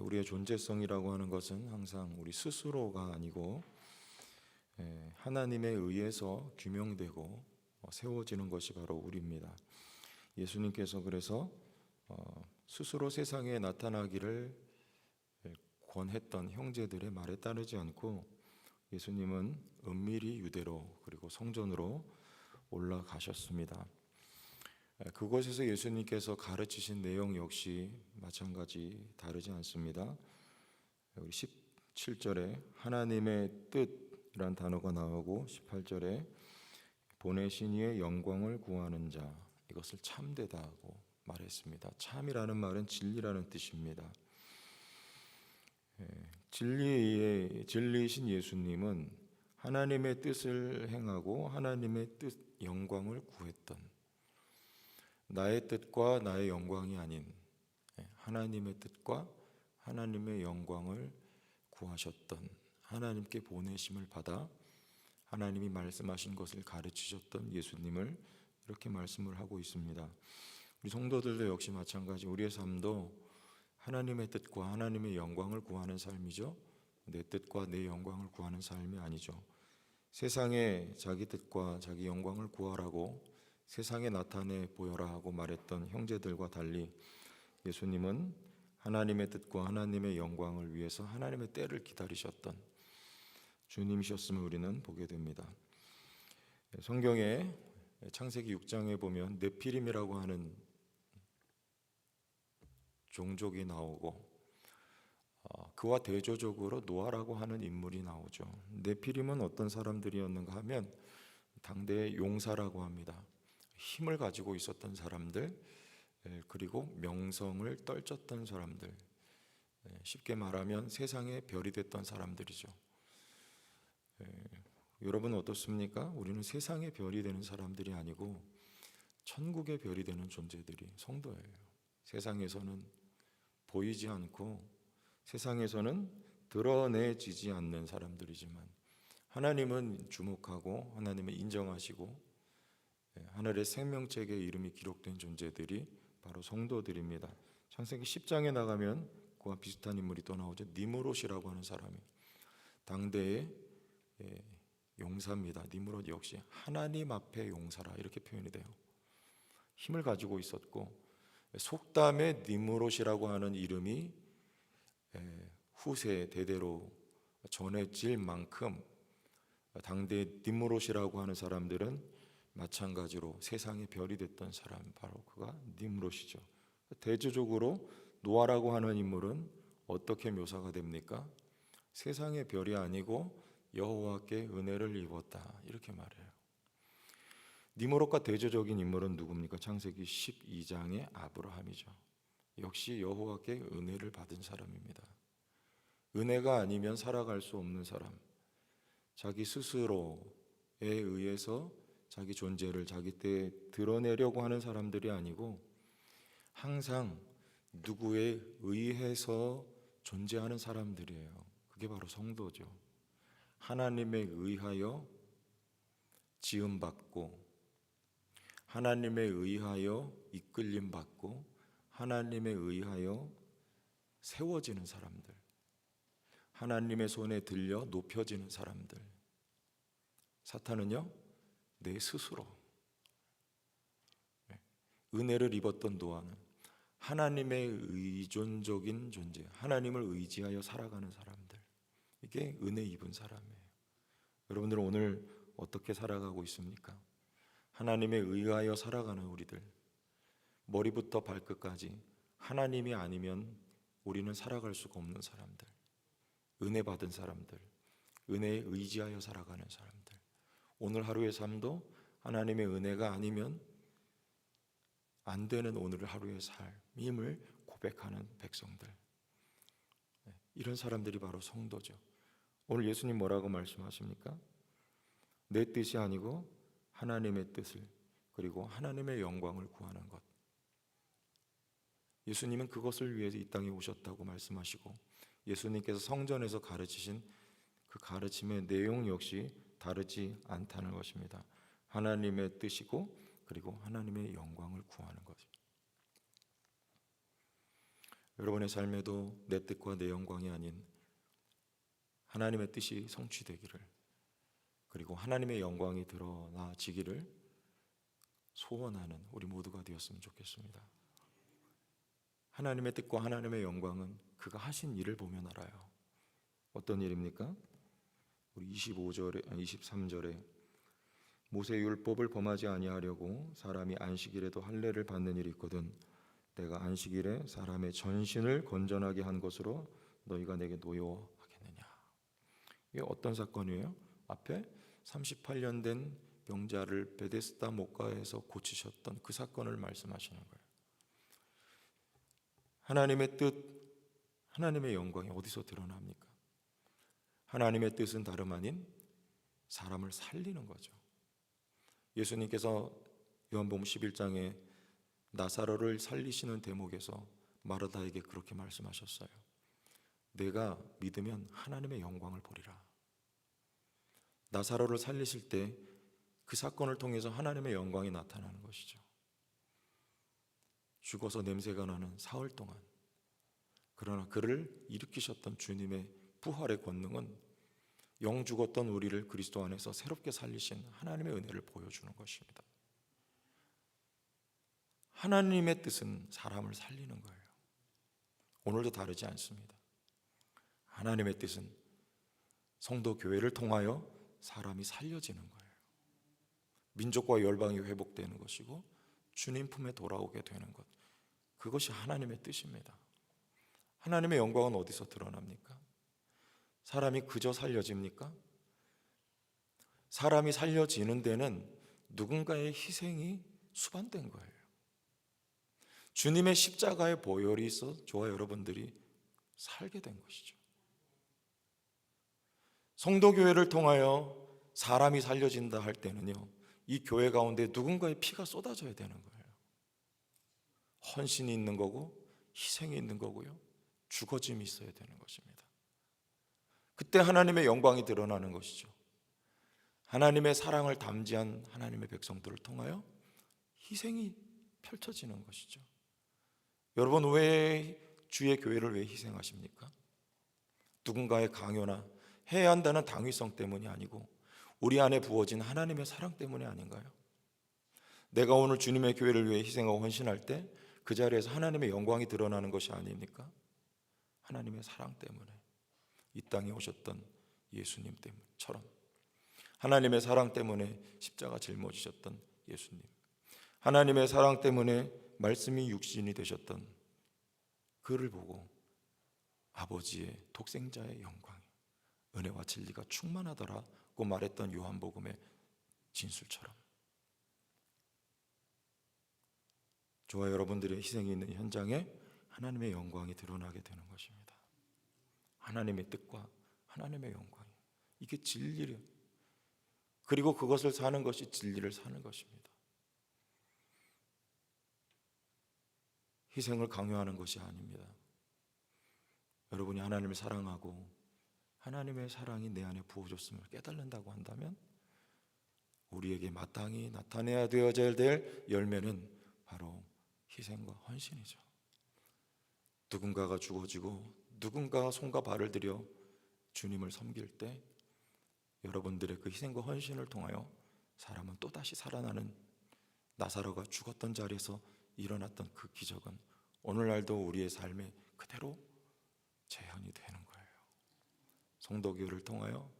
우리의 존재성이라고 하는 것은 항상 우리 스스로가 아니고 하나님에 의해서 규명되고 세워지는 것이 바로 우리입니다. 예수님께서 그래서 스스로 세상에 나타나기를 권했던 형제들의 말에 따르지 않고 예수님은 은밀히 유대로 그리고 성전으로 올라가셨습니다. 그곳에서 예수님께서 가르치신 내용 역시 마찬가지 다르지 않습니다. 우리 17절에 하나님의 뜻이란 단어가 나오고 18절에 보내신 이의 영광을 구하는 자, 이것을 참되다고 말했습니다. 참이라는 말은 진리라는 뜻입니다. 진리이신 예수님은 하나님의 뜻을 행하고 하나님의 뜻, 영광을 구했던, 나의 뜻과 나의 영광이 아닌 하나님의 뜻과 하나님의 영광을 구하셨던, 하나님께 보내심을 받아 하나님이 말씀하신 것을 가르치셨던 예수님을 이렇게 말씀을 하고 있습니다. 우리 성도들도 역시 마찬가지, 우리의 삶도 하나님의 뜻과 하나님의 영광을 구하는 삶이죠. 내 뜻과 내 영광을 구하는 삶이 아니죠. 세상에 자기 뜻과 자기 영광을 구하라고 세상에 나타내 보여라 하고 말했던 형제들과 달리 예수님은 하나님의 뜻과 하나님의 영광을 위해서 하나님의 때를 기다리셨던 주님이셨음을 우리는 보게 됩니다. 성경에 창세기 6장에 보면 네피림이라고 하는 종족이 나오고 그와 대조적으로 노아라고 하는 인물이 나오죠. 네피림은 어떤 사람들이었는가 하면 당대의 용사라고 합니다. 힘을 가지고 있었던 사람들, 그리고 명성을 떨쳤던 사람들, 쉽게 말하면 세상의 별이 됐던 사람들이죠. 여러분 어떻습니까? 우리는 세상의 별이 되는 사람들이 아니고 천국의 별이 되는 존재들이 성도예요. 세상에서는 보이지 않고 세상에서는 드러내지지 않는 사람들이지만 하나님은 주목하고 하나님은 인정하시고 하늘의 생명책에 이름이 기록된 존재들이 바로 성도들입니다. 창세기 10장에 나가면 그와 비슷한 인물이 또 나오죠. 니므롯이라고 하는 사람이 당대의 용사입니다. 니므롯 역시 하나님 앞에 용사라 이렇게 표현이 돼요. 힘을 가지고 있었고 속담에 니므롯이라고 하는 이름이 후세 대대로 전해질 만큼 당대 니므롯이라고 하는 사람들은 마찬가지로 세상의 별이 됐던 사람, 바로 그가 니므롯이죠. 대조적으로 노아라고 하는 인물은 어떻게 묘사가 됩니까? 세상의 별이 아니고 여호와께 은혜를 입었다 이렇게 말해요. 니므롯과 대조적인 인물은 누굽니까? 창세기 12장의 아브라함이죠. 역시 여호와께 은혜를 받은 사람입니다. 은혜가 아니면 살아갈 수 없는 사람, 자기 스스로에 의해서 자기 존재를 자기 때에 드러내려고 하는 사람들이 아니고 항상 누구에 의해서 존재하는 사람들이에요. 그게 바로 성도죠. 하나님에 의하여 지음받고 하나님에 의하여 이끌림받고 하나님에 의하여 세워지는 사람들, 하나님의 손에 들려 높여지는 사람들. 사탄은요, 내 스스로 은혜를 입었던 노아는 하나님의 의존적인 존재, 하나님을 의지하여 살아가는 사람들, 이게 은혜 입은 사람이에요. 여러분들은 오늘 어떻게 살아가고 있습니까? 하나님에 의하여 살아가는 우리들, 머리부터 발끝까지 하나님이 아니면 우리는 살아갈 수가 없는 사람들, 은혜 받은 사람들, 은혜에 의지하여 살아가는 사람들, 오늘 하루의 삶도 하나님의 은혜가 아니면 안 되는 오늘 하루의 삶임을 고백하는 백성들, 이런 사람들이 바로 성도죠. 오늘 예수님 뭐라고 말씀하십니까? 내 뜻이 아니고 하나님의 뜻을, 그리고 하나님의 영광을 구하는 것. 예수님은 그것을 위해서 이 땅에 오셨다고 말씀하시고 예수님께서 성전에서 가르치신 그 가르침의 내용 역시 다르지 않다는 것입니다. 하나님의 뜻이고 그리고 하나님의 영광을 구하는 거죠. 여러분의 삶에도 내 뜻과 내 영광이 아닌 하나님의 뜻이 성취되기를, 그리고 하나님의 영광이 드러나지기를 소원하는 우리 모두가 되었으면 좋겠습니다. 하나님의 뜻과 하나님의 영광은 그가 하신 일을 보면 알아요. 어떤 일입니까? 우리 23절에 모세의 율법을 범하지 아니하려고 사람이 안식일에도 할례를 받는 일이 있거든 내가 안식일에 사람의 전신을 건전하게 한 것으로 너희가 내게 노여하겠느냐. 이게 어떤 사건이에요? 앞에 38년 된 병자를 베데스다 목가에서 고치셨던 그 사건을 말씀하시는 거예요. 하나님의 뜻, 하나님의 영광이 어디서 드러납니까? 하나님의 뜻은 다름 아닌 사람을 살리는 거죠. 예수님께서 요한복음 11장에 나사로를 살리시는 대목에서 마르다에게 그렇게 말씀하셨어요. 내가 믿으면 하나님의 영광을 보리라. 나사로를 살리실 때 그 사건을 통해서 하나님의 영광이 나타나는 것이죠. 죽어서 냄새가 나는 사흘 동안, 그러나 그를 일으키셨던 주님의 부활의 권능은 영 죽었던 우리를 그리스도 안에서 새롭게 살리신 하나님의 은혜를 보여주는 것입니다. 하나님의 뜻은 사람을 살리는 거예요. 오늘도 다르지 않습니다. 하나님의 뜻은 성도 교회를 통하여 사람이 살려지는 거예요. 민족과 열방이 회복되는 것이고 주님 품에 돌아오게 되는 것, 그것이 하나님의 뜻입니다. 하나님의 영광은 어디서 드러납니까? 사람이 그저 살려집니까? 사람이 살려지는 데는 누군가의 희생이 수반된 거예요. 주님의 십자가의 보혈이 있어 저와 여러분들이 살게 된 것이죠. 성도교회를 통하여 사람이 살려진다 할 때는요, 이 교회 가운데 누군가의 피가 쏟아져야 되는 거예요. 헌신이 있는 거고 희생이 있는 거고요, 죽어짐이 있어야 되는 것입니다. 그때 하나님의 영광이 드러나는 것이죠. 하나님의 사랑을 담지한 하나님의 백성들을 통하여 희생이 펼쳐지는 것이죠. 여러분, 왜 주의 교회를 왜 희생하십니까? 누군가의 강요나 해야 한다는 당위성 때문이 아니고 우리 안에 부어진 하나님의 사랑 때문이 아닌가요? 내가 오늘 주님의 교회를 위해 희생하고 헌신할 때 그 자리에서 하나님의 영광이 드러나는 것이 아닙니까? 하나님의 사랑 때문에, 이 땅에 오셨던 예수님 때문처럼, 하나님의 사랑 때문에 십자가 짊어지셨던 예수님, 하나님의 사랑 때문에 말씀이 육신이 되셨던 그를 보고 아버지의 독생자의 영광, 은혜와 진리가 충만하더라고 말했던 요한복음의 진술처럼 저와 여러분들의 희생이 있는 현장에 하나님의 영광이 드러나게 되는 것입니다. 하나님의 뜻과 하나님의 영광, 이게 진리를, 그리고 그것을 사는 것이 진리를 사는 것입니다. 희생을 강요하는 것이 아닙니다. 여러분이 하나님을 사랑하고 하나님의 사랑이 내 안에 부어졌음을 깨달는다고 한다면 우리에게 마땅히 나타내야 되어야 될 열매는 바로 희생과 헌신이죠. 누군가가 죽어지고 누군가가 손과 발을 들여 주님을 섬길 때 여러분들의 그 희생과 헌신을 통하여 사람은 또다시 살아나는, 나사로가 죽었던 자리에서 일어났던 그 기적은 오늘날도 우리의 삶에 그대로 재현이 되는 거예요. 성도교회를 통하여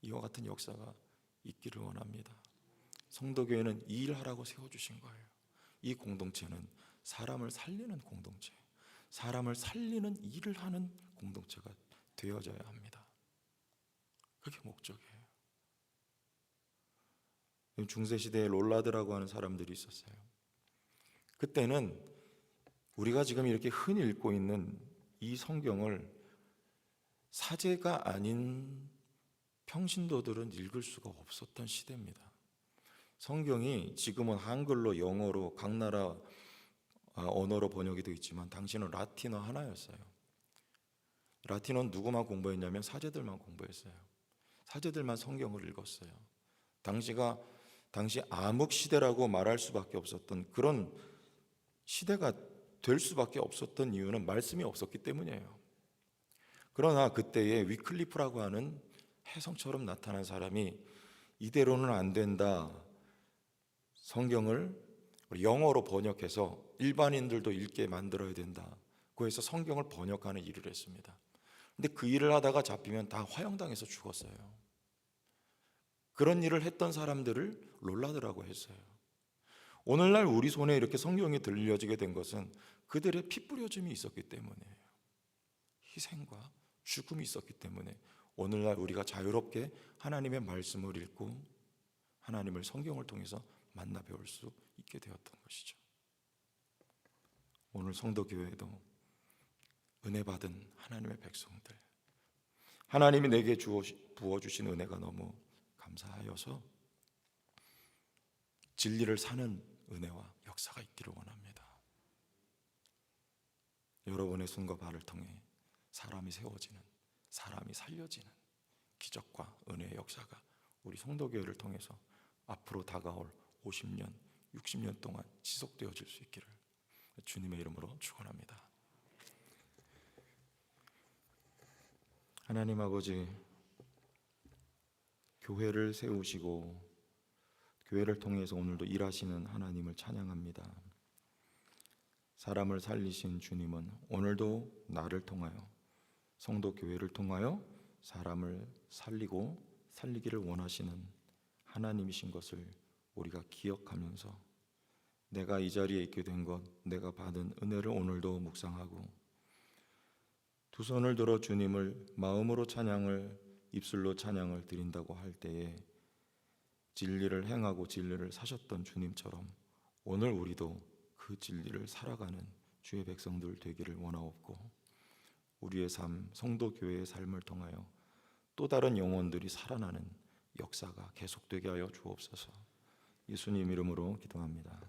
이와 같은 역사가 있기를 원합니다. 성도교회는 이 일하라고 세워주신 거예요. 이 공동체는 사람을 살리는 공동체, 사람을 살리는 일을 하는 공동체가 되어져야 합니다. 그게 목적이에요. 중세시대에 롤라드라고 하는 사람들이 있었어요. 그때는 우리가 지금 이렇게 흔히 읽고 있는 이 성경을 사제가 아닌 평신도들은 읽을 수가 없었던 시대입니다. 성경이 지금은 한글로, 영어로, 각 나라 언어로 번역이 되어 있지만 당시는 라틴어 하나였어요. 라틴어는 누구만 공부했냐면 사제들만 공부했어요. 사제들만 성경을 읽었어요. 당시 암흑 시대라고 말할 수밖에 없었던 그런 시대가 될 수밖에 없었던 이유는 말씀이 없었기 때문이에요. 그러나 그때에 위클리프라고 하는 혜성처럼 나타난 사람이 이대로는 안 된다, 성경을 영어로 번역해서 일반인들도 읽게 만들어야 된다, 그래서 성경을 번역하는 일을 했습니다. 근데 그 일을 하다가 잡히면 다 화형당해서 죽었어요. 그런 일을 했던 사람들을 롤라드라고 했어요. 오늘날 우리 손에 이렇게 성경이 들려지게 된 것은 그들의 피 뿌려짐이 있었기 때문이에요. 희생과 죽음이 있었기 때문에 오늘날 우리가 자유롭게 하나님의 말씀을 읽고 하나님을 성경을 통해서 만나 배울 수 있게 되었던 것이죠. 오늘 성도교회도 은혜 받은 하나님의 백성들, 하나님이 내게 부어주신 은혜가 너무 감사하여서 진리를 사는 은혜와 역사가 있기를 원합니다. 여러분의 손과 발을 통해 사람이 세워지는, 사람이 살려지는 기적과 은혜의 역사가 우리 성도교회를 통해서 앞으로 다가올 50년, 60년 동안 지속되어질 수 있기를 주님의 이름으로 축원합니다. 하나님 아버지, 교회를 세우시고 교회를 통해서 오늘도 일하시는 하나님을 찬양합니다. 사람을 살리신 주님은 오늘도 나를 통하여, 성도 교회를 통하여 사람을 살리고 살리기를 원하시는 하나님이신 것을 우리가 기억하면서 내가 이 자리에 있게 된 것, 내가 받은 은혜를 오늘도 묵상하고 두 손을 들어 주님을 마음으로 찬양을, 입술로 찬양을 드린다고 할 때에 진리를 행하고 진리를 사셨던 주님처럼 오늘 우리도 그 진리를 살아가는 주의 백성들 되기를 원하옵고, 우리의 삶, 성도교회의 삶을 통하여 또 다른 영혼들이 살아나는 역사가 계속되게 하여 주옵소서. 예수님 이름으로 기도합니다.